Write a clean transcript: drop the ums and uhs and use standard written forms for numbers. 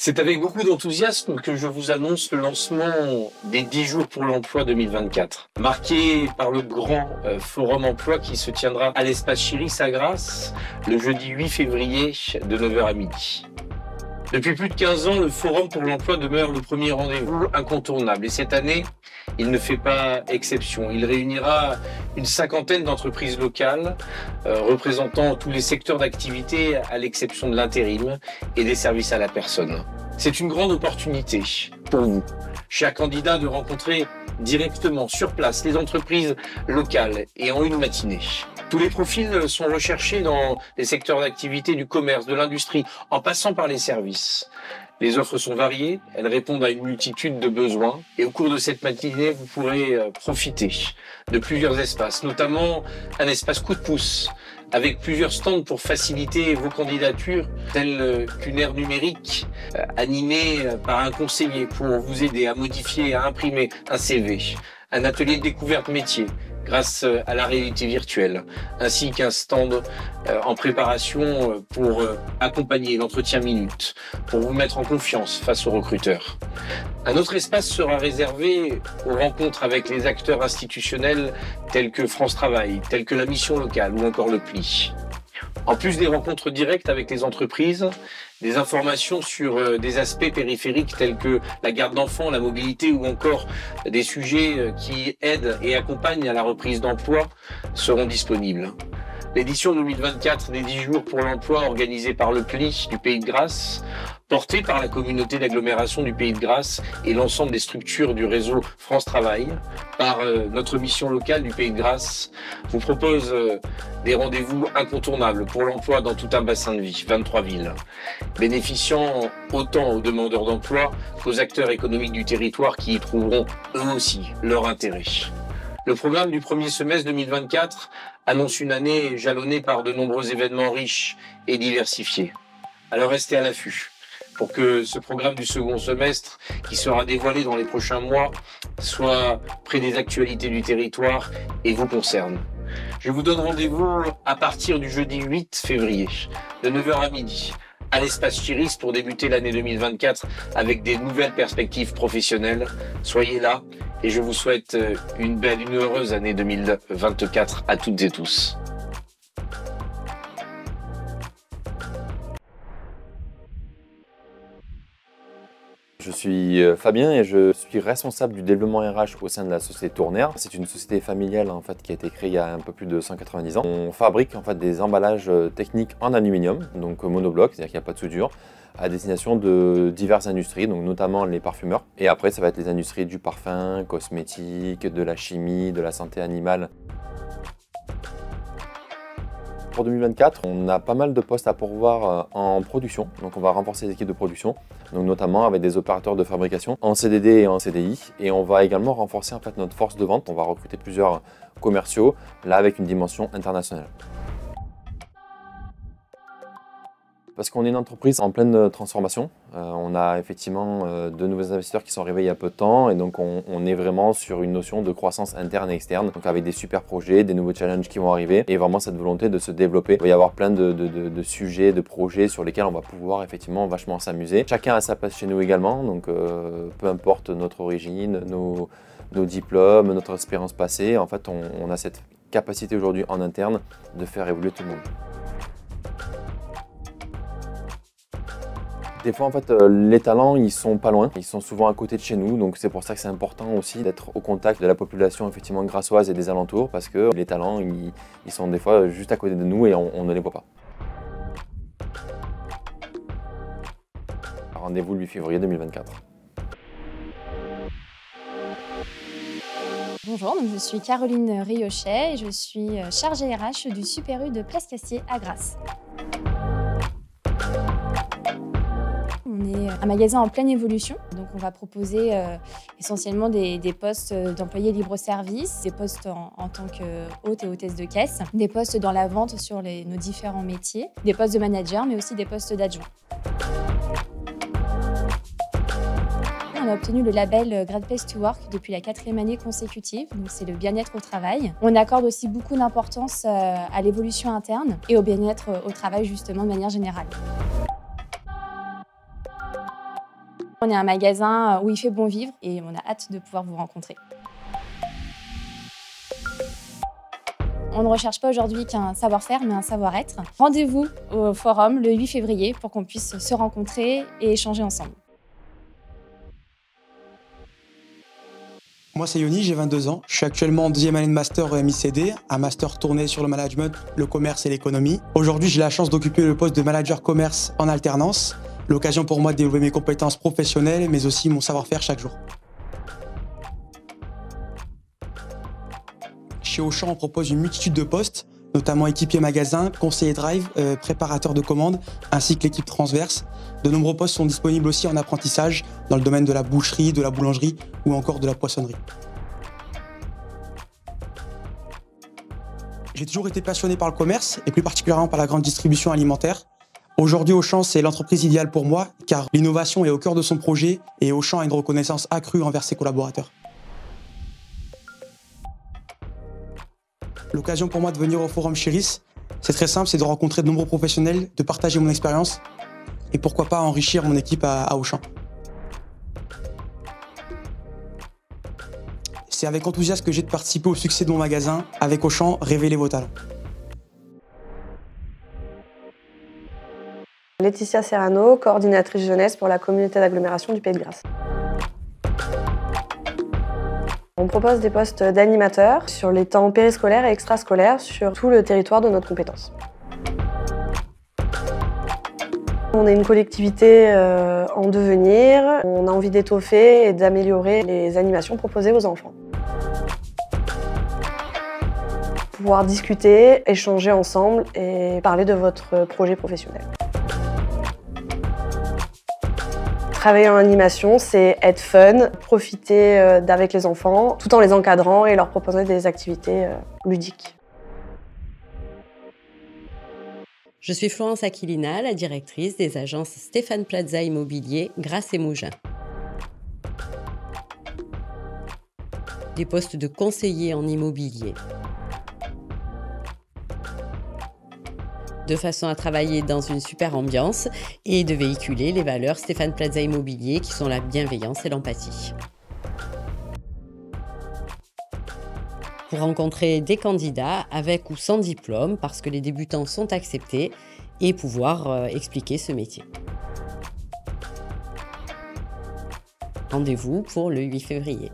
C'est avec beaucoup d'enthousiasme que je vous annonce le lancement des 10 jours pour l'emploi 2024, marqué par le grand forum emploi qui se tiendra à l'espace Chiris à Grasse le jeudi 8 février de 9 h à midi. Depuis plus de 15 ans, le Forum pour l'emploi demeure le premier rendez-vous incontournable. Et cette année, il ne fait pas exception. Il réunira une cinquantaine d'entreprises locales représentant tous les secteurs d'activité à l'exception de l'intérim et des services à la personne. C'est une grande opportunité pour vous, chers candidats, de rencontrer directement sur place les entreprises locales et en une matinée. Tous les profils sont recherchés dans les secteurs d'activité du commerce, de l'industrie, en passant par les services. Les offres sont variées, elles répondent à une multitude de besoins et au cours de cette matinée, vous pourrez profiter de plusieurs espaces, notamment un espace coup de pouce avec plusieurs stands pour faciliter vos candidatures, telle qu'une aire numérique animée par un conseiller pour vous aider à modifier et à imprimer un CV, un atelier de découverte métier grâce à la réalité virtuelle, ainsi qu'un stand en préparation pour accompagner l'entretien minute, pour vous mettre en confiance face aux recruteurs. Un autre espace sera réservé aux rencontres avec les acteurs institutionnels tels que France Travail, tels que la mission locale ou encore le PLI. En plus des rencontres directes avec les entreprises, des informations sur des aspects périphériques tels que la garde d'enfants, la mobilité ou encore des sujets qui aident et accompagnent à la reprise d'emploi seront disponibles. L'édition 2024 des 10 jours pour l'emploi organisée par le PLI du Pays de Grasse, portée par la communauté d'agglomération du Pays de Grasse et l'ensemble des structures du réseau France Travail, par notre mission locale du Pays de Grasse, vous propose des rendez-vous incontournables pour l'emploi dans tout un bassin de vie, 23 villes, bénéficiant autant aux demandeurs d'emploi qu'aux acteurs économiques du territoire qui y trouveront eux aussi leur intérêt. Le programme du premier semestre 2024 annonce une année jalonnée par de nombreux événements riches et diversifiés. Alors restez à l'affût pour que ce programme du second semestre, qui sera dévoilé dans les prochains mois, soit près des actualités du territoire et vous concerne. Je vous donne rendez-vous à partir du jeudi 8 février, de 9 h à midi, à l'espace Chiris pour débuter l'année 2024 avec des nouvelles perspectives professionnelles. Soyez là et je vous souhaite une heureuse année 2024 à toutes et tous. Je suis Fabien et je suis responsable du développement RH au sein de la société Tournaire. C'est une société familiale en fait, qui a été créée il y a un peu plus de 190 ans. On fabrique en fait, des emballages techniques en aluminium, donc monobloc, c'est-à-dire qu'il n'y a pas de soudure, à destination de diverses industries, donc notamment les parfumeurs. Et après, ça va être les industries du parfum, cosmétique, de la chimie, de la santé animale. Pour 2024, on a pas mal de postes à pourvoir en production, donc on va renforcer les équipes de production, donc notamment avec des opérateurs de fabrication en CDD et en CDI, et on va également renforcer en fait, notre force de vente. On va recruter plusieurs commerciaux, là avec une dimension internationale. Parce qu'on est une entreprise en pleine transformation. On a effectivement de nouveaux investisseurs qui sont arrivés il y a peu de temps et donc on est vraiment sur une notion de croissance interne et externe, donc avec des super projets, des nouveaux challenges qui vont arriver et vraiment cette volonté de se développer. Il va y avoir plein de sujets, de projets sur lesquels on va pouvoir effectivement vachement s'amuser. Chacun a sa place chez nous également, donc peu importe notre origine, nos diplômes, notre expérience passée, en fait on a cette capacité aujourd'hui en interne de faire évoluer tout le monde. Des fois, en fait, les talents, ils sont pas loin, ils sont souvent à côté de chez nous, donc c'est pour ça que c'est important aussi d'être au contact de la population effectivement grassoise et des alentours, parce que les talents, ils sont des fois juste à côté de nous et on ne les voit pas. Rendez-vous le 8 février 2024. Bonjour, donc je suis Caroline Riochet et je suis chargée RH du Super U de Place Cassier à Grasse. On est un magasin en pleine évolution, donc on va proposer essentiellement des postes d'employés libre-service, des postes en tant qu'hôte et hôtesse de caisse, des postes dans la vente sur nos différents métiers, des postes de manager, mais aussi des postes d'adjoint. On a obtenu le label Great Place to Work depuis la 4e année consécutive, donc c'est le bien-être au travail. On accorde aussi beaucoup d'importance à l'évolution interne et au bien-être au travail justement de manière générale. On est un magasin où il fait bon vivre et on a hâte de pouvoir vous rencontrer. On ne recherche pas aujourd'hui qu'un savoir-faire, mais un savoir-être. Rendez-vous au forum le 8 février pour qu'on puisse se rencontrer et échanger ensemble. Moi, c'est Yoni, j'ai 22 ans. Je suis actuellement en deuxième année de master au MICD, un master tourné sur le management, le commerce et l'économie. Aujourd'hui, j'ai la chance d'occuper le poste de manager commerce en alternance. L'occasion pour moi de développer mes compétences professionnelles, mais aussi mon savoir-faire chaque jour. Chez Auchan, on propose une multitude de postes, notamment équipier magasin, conseiller drive, préparateur de commandes, ainsi que l'équipe transverse. De nombreux postes sont disponibles aussi en apprentissage dans le domaine de la boucherie, de la boulangerie ou encore de la poissonnerie. J'ai toujours été passionné par le commerce et plus particulièrement par la grande distribution alimentaire. Aujourd'hui, Auchan, c'est l'entreprise idéale pour moi car l'innovation est au cœur de son projet et Auchan a une reconnaissance accrue envers ses collaborateurs. L'occasion pour moi de venir au Forum Chiris, c'est très simple, c'est de rencontrer de nombreux professionnels, de partager mon expérience et pourquoi pas enrichir mon équipe à Auchan. C'est avec enthousiasme que j'ai de participer au succès de mon magasin. Avec Auchan, révélez vos talents. Laetitia Serrano, coordinatrice jeunesse pour la communauté d'agglomération du Pays de Grasse. On propose des postes d'animateurs sur les temps périscolaires et extrascolaires sur tout le territoire de notre compétence. On est une collectivité en devenir. On a envie d'étoffer et d'améliorer les animations proposées aux enfants. Pouvoir discuter, échanger ensemble et parler de votre projet professionnel. Travailler en animation, c'est être fun, profiter d'avec les enfants, tout en les encadrant et leur proposant des activités ludiques. Je suis Florence Aquilina, la directrice des agences Stéphane Plaza Immobilier, Grasse et Mougins. Des postes de conseiller en immobilier. De façon à travailler dans une super ambiance et de véhiculer les valeurs Stéphane Plaza Immobilier qui sont la bienveillance et l'empathie. Pour rencontrer des candidats avec ou sans diplôme, parce que les débutants sont acceptés, et pouvoir expliquer ce métier. Rendez-vous pour le 8 février.